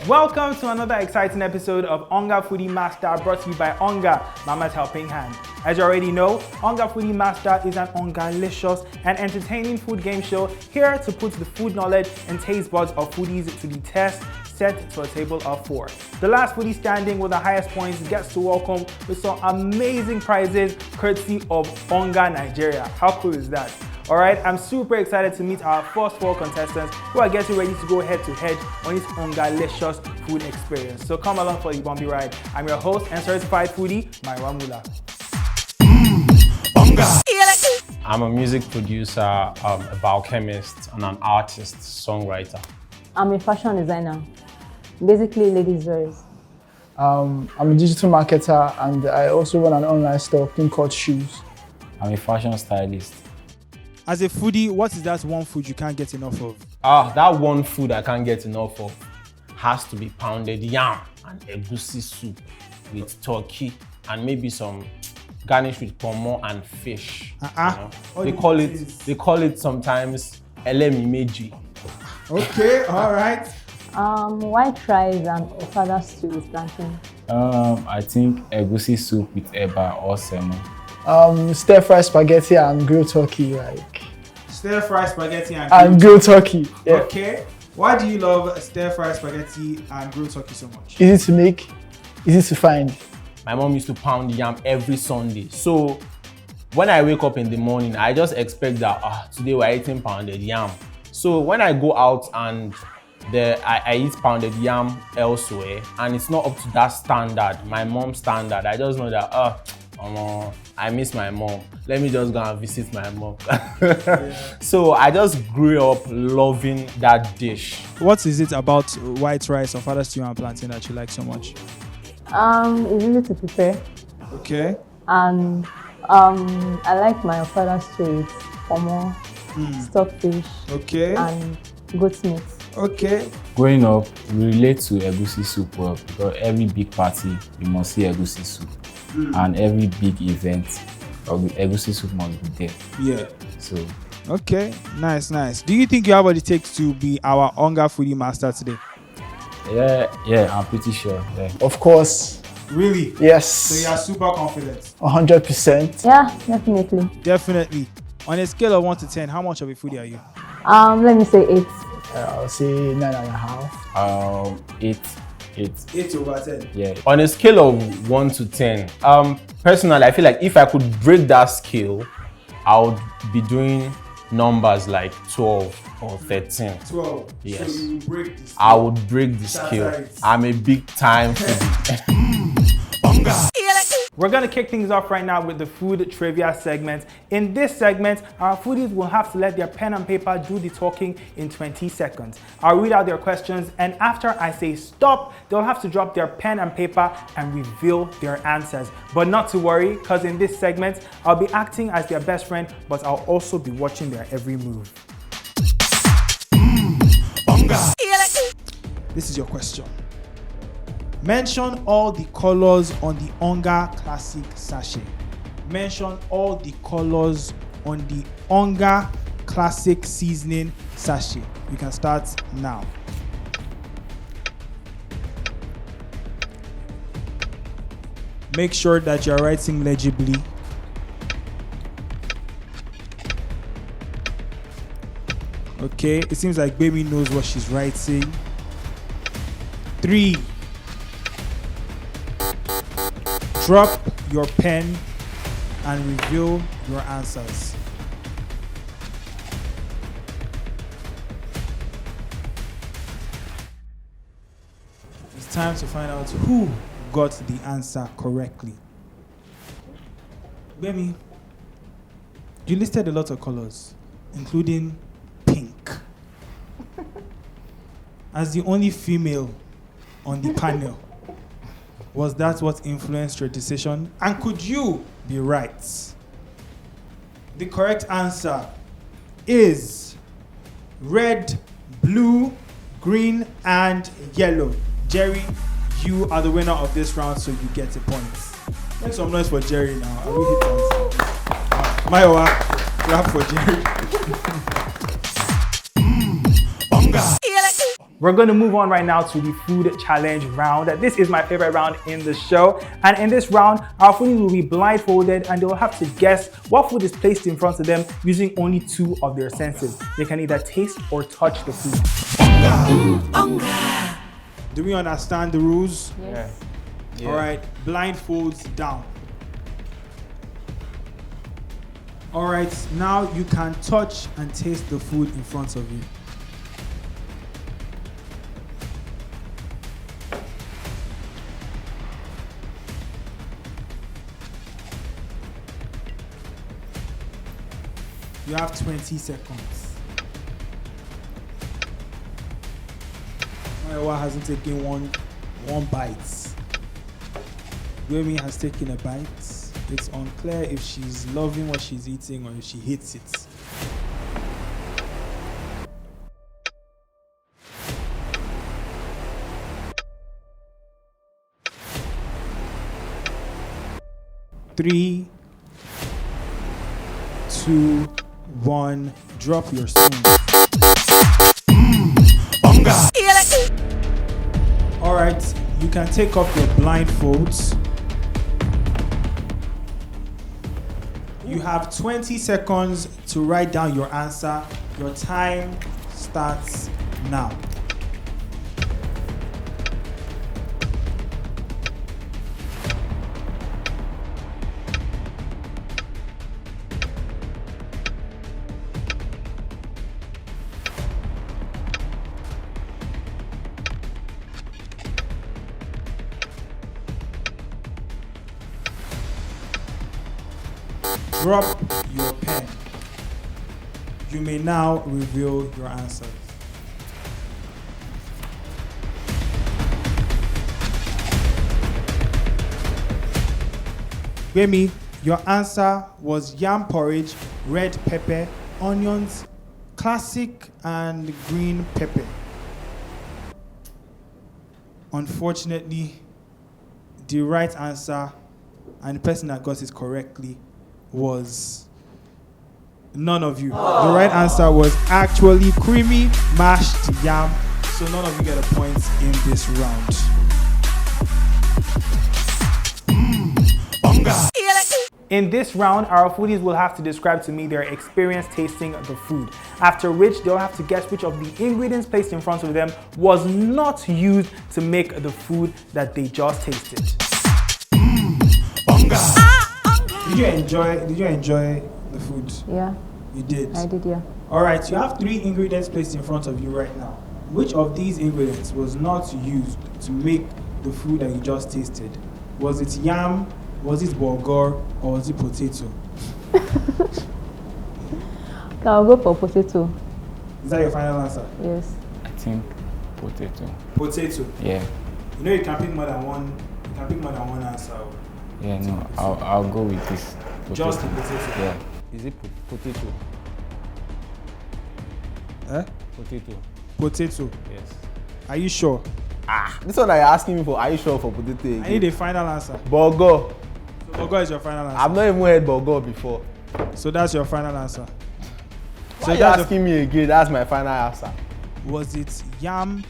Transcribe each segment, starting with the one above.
Welcome to another exciting episode of Onga Foodie Master, brought to you by Onga, Mama's Helping Hand. As you already know, Onga Foodie Master is an Ongalicious and entertaining food game show here to put the food knowledge and taste buds of foodies to the test, set to a table of 4. The last foodie standing with the highest points gets to welcome with some amazing prizes courtesy of Onga Nigeria. How cool is that? Alright, I'm super excited to meet our first 4 contestants who are getting ready to go head to head on this Ongalicious food experience. So come along for the bumpy ride. I'm your host and certified foodie, Maiwa Mula. I'm a music producer, a biochemist, and an artist, songwriter. I'm a fashion designer, basically ladies' wears. I'm a digital marketer and I also run an online store, Pink Court Shoes. I'm a fashion stylist. As a foodie, what is that one food you can't get enough of? That one food I can't get enough of has to be pounded yam and egusi soup with turkey and maybe some garnish with pomo and fish. You know? They call it sometimes elemi meji. Okay, all right. White rice and ofada stew with plantain. I think egusi soup with eba or salmon. Stir-fry spaghetti and grilled turkey, Stir-fry spaghetti and grilled turkey. Yeah. Okay. Why do you love stir-fry spaghetti and grilled turkey so much? Easy to make, easy to find. My mom used to pound yam every Sunday. So when I wake up in the morning, I just expect that today we're eating pounded yam. So when I go out and I eat pounded yam elsewhere and it's not up to that standard, my mom's standard, I just know that I miss my mom. Let me just go and visit my mom. So I just grew up loving that dish. What is it about white rice, ofada stew and plantain that you like so much? It's easy to prepare. Okay. And I like my ofada stew with pomo, stockfish, okay, and goat meat. Okay. Growing up, we relate to egusi soup well because every big party, you must see egusi soup. And every big event, egusi soup must be there. Yeah. So. Okay, nice. Do you think you have what it takes to be our Onga Foodie Master today? Yeah, I'm pretty sure. Yeah. Of course. Really? Yes. So you are super confident? 100%. Yeah, definitely. Definitely. On a scale of 1 to 10, how much of a foodie are you? Let me say 8. I'll say 9.5. 8. 8 over 10. Yeah. On a scale of 1 to 10, personally, I feel like if I could break that scale, I would be doing numbers like 12 or 13. 12. Yes. So you break the scale. I would break the scale. Right. I'm a big time foodie. We're gonna kick things off right now with the food trivia segment. In this segment, our foodies will have to let their pen and paper do the talking in 20 seconds. I'll read out their questions, and after I say stop, they'll have to drop their pen and paper and reveal their answers. But not to worry, because in this segment, I'll be acting as their best friend, but I'll also be watching their every move. This is your question. Mention all the colors on the Onga Classic sachet. Mention all the colors on the Onga Classic seasoning sachet. You can start now. Make sure that you're writing legibly. Okay, it seems like baby knows what she's writing. 3. Drop your pen and reveal your answers. It's time to find out who got the answer correctly. Bemi, you listed a lot of colors, including pink. As the only female on the panel, was that what influenced your decision? And could you be right? The correct answer is red, blue, green, and yellow. Jerry, you are the winner of this round, so you get a point. Make some noise for Jerry now. I will hit that. Maiwa, clap for Jerry. We're going to move on right now to the food challenge round. This is my favorite round in the show. And in this round, our foodies will be blindfolded and they will have to guess what food is placed in front of them using only 2 of their senses. They can either taste or touch the food. Do we understand the rules? Yes. Yeah. All right, blindfolds down. All right, now you can touch and taste the food in front of you. You have 20 seconds. Maiwa hasn't taken one bite. Gwemi has taken a bite. It's unclear if she's loving what she's eating or if she hates it. Three, 2, 1, drop your spoon. All right, you can take off your blindfolds. You have 20 seconds to write down your answer. Your time starts now. Drop your pen. You may now reveal your answers. Gwemi, your answer was yam porridge, red pepper, onions, classic and green pepper. Unfortunately, the right answer and the person that got it correctly was none of you. The right answer was actually creamy mashed yam. So none of you get a point in this round. In this round, our foodies will have to describe to me their experience tasting the food, after which they'll have to guess which of the ingredients placed in front of them was not used to make the food that they just tasted. Did you enjoy the food? Yeah, You did. I did, yeah. All right, you have 3 ingredients placed in front of you right now. Which of these ingredients was not used to make the food that you just tasted? Was it yam, was it bulgur, or was it potato? I'll go for potato. Is that your final answer? Yes. I think potato. Potato. Yeah. You know you can pick more than one. You can pick more than one answer. Yeah, no, I'll go with this. Potato. Just the potato. Yeah. Is it potato? Eh? Potato. Potato. Yes. Are you sure? This one that you're asking me for, are you sure for potato again? I need a final answer. Bulgur. So bulgur is your final answer. I've not even heard bulgur before. So that's your final answer. Why So you that's asking me again? That's my final answer. was it yam,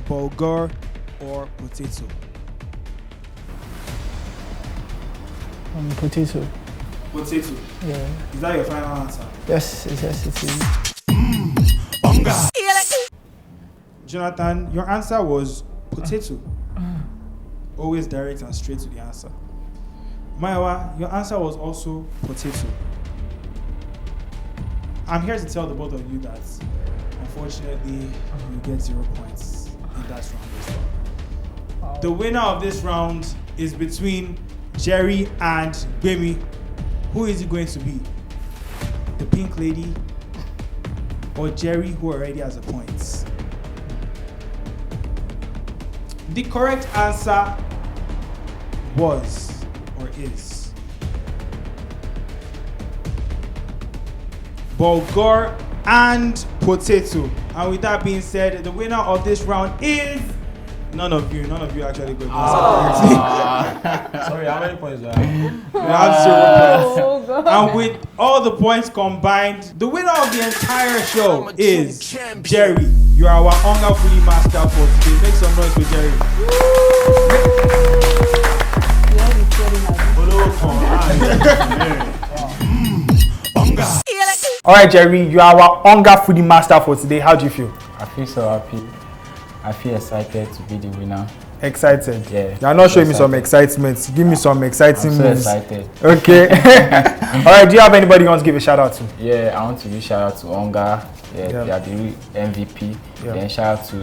bulgur, or potato? Potato. Potato. Yeah. Is that your final answer? Yes, it is. Jonathan, your answer was potato. Always direct and straight to the answer. Maiwa, your answer was also potato. I'm here to tell the both of you that unfortunately you get 0 points in that round as well. The winner of this round is between Jerry and Gwemi. Who is it going to be? The pink lady or Jerry, who already has a point? The correct answer was or is bulgur and potato. And with that being said, the winner of this round is None of you actually got Sorry, how many points do I have? You have 0 points. Oh, God. And with all the points combined, the winner of the entire show is Jerry. You are our Onga Foodie Master for today. Make some noise for Jerry. All right, Jerry, you are our Onga Foodie Master for today. How do you feel? I feel so happy. I feel excited to be the winner. Excited? Yeah. You're not showing me some excitement. Give me some exciting I'm so moves. excited. Okay. All right, do you have anybody you want to give a shout out to? Yeah, I want to give shout out to Onga. Yeah, Yeah. they are the real MVP. Yeah. Then shout out to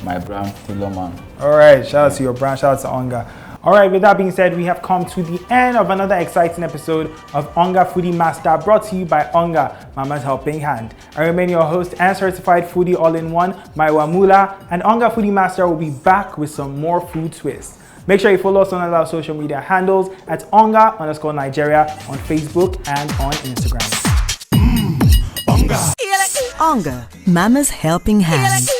my brand Taylorman. All right, shout out to your brand, shout out to Onga. All right, with that being said, we have come to the end of another exciting episode of Onga Foodie Master, brought to you by Onga, Mama's Helping Hand. I remain your host and certified foodie all-in-one, Maiwa Mula, and Onga Foodie Master will be back with some more food twists. Make sure you follow us on all our social media handles at Onga_Nigeria on Facebook and on Instagram. Onga, Mama's Helping Hand.